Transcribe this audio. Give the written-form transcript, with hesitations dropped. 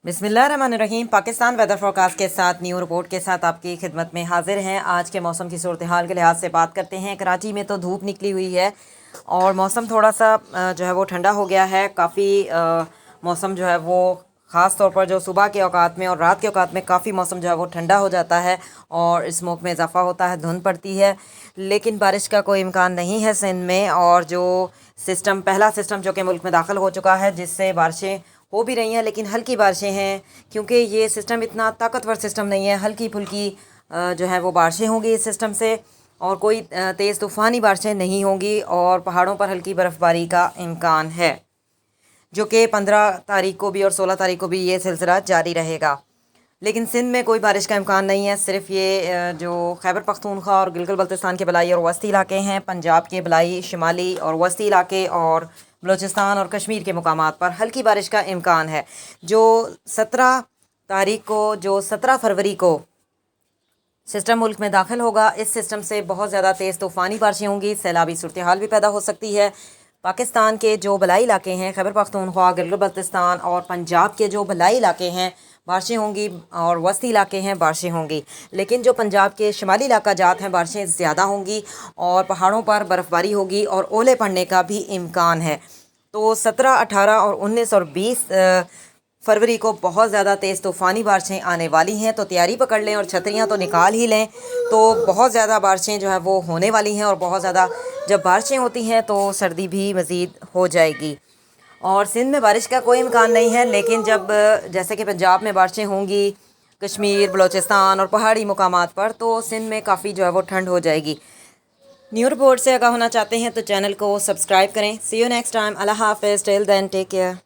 बिस्मिल्लाहिर्रहमानिर्रहीम। Pakistan weather forecast के साथ न्यू रिपोर्ट के साथ आपकी खिदमत में हाजिर हैं। आज के मौसम की सूरत हाल के लिहाज से बात करते हैं। कराची में तो धूप निकली हुई है और मौसम थोड़ा सा जो है वो ठंडा हो गया है। काफ़ी मौसम जो है वो ख़ास तौर पर जो सुबह के औकात में और रात के औकात में काफ़ी मौसम जो है वो ठंडा हो जाता है और स्मोक में इजाफा होता है, धुंध पड़ती है, लेकिन बारिश का कोई इम्कान नहीं है सिंध में। और जो पहला सिस्टम जो कि मुल्क में दाखिल हो चुका है, जिससे बारिशें हो भी रही हैं, लेकिन हल्की बारिशें हैं, क्योंकि ये सिस्टम इतना ताकतवर सिस्टम नहीं है। हल्की फुल्की जो है वो बारिशें होंगी इस सिस्टम से, और कोई तेज़ तूफ़ानी बारिशें नहीं होंगी। और पहाड़ों पर हल्की बर्फ़बारी का इम्कान है, जो कि 15 तारीख को भी और 16 तारीख को भी ये सिलसिला जारी रहेगा। लेकिन सिंध में कोई बारिश का इम्कान नहीं है। सिर्फ ये जो खैबर पख्तूनख्वा और गिलगित बल्तिस्तान के बलाई और वस्ती इलाके हैं, पंजाब के बलाई, शिमाली और वस्ती इलाके और बलूचिस्तान और कश्मीर के मुकामात पर हल्की बारिश का इम्कान है। जो 17 फरवरी को सिस्टम मुल्क में दाखिल होगा, इस सिस्टम से बहुत ज़्यादा तेज़ तूफ़ानी बारिशें होंगी, सैलाबी सूरत हाल भी पैदा हो सकती है। पाकिस्तान के जो बलाई इलाके हैं, खैबर पख्तूनख्वा, गिलगित बल्तिस्तान और पंजाब के जो बलाई इलाके हैं, बारिशें होंगी, और वस्ती इलाके हैं, बारिशें होंगी। लेकिन जो पंजाब के शुमाली इलाका जात हैं, बारिशें ज़्यादा होंगी और पहाड़ों पर बर्फ़बारी होगी और ओले पड़ने का भी इम्कान है। तो 17, 18 और 19 और 20 फरवरी को बहुत ज़्यादा तेज़ तूफ़ानी बारिशें आने वाली हैं। तो तैयारी पकड़ लें और छतरियाँ तो निकाल ही लें। तो बहुत ज़्यादा बारिशें जो है वो होने वाली हैं, और बहुत ज़्यादा जब बारिशें होती हैं तो सर्दी भी मज़ीद हो जाएगी। और सिंध में बारिश का कोई इम्कान नहीं है, लेकिन जब जैसे कि पंजाब में बारिशें होंगी, कश्मीर, बलूचिस्तान और पहाड़ी मुकामात पर, तो सिंध में काफ़ी जो है वो ठंड हो जाएगी। न्यू रिपोर्ट से आगाह होना चाहते हैं तो चैनल को सब्सक्राइब करें। See you next time. अल्लाह हाफ़िज़। Till then take care.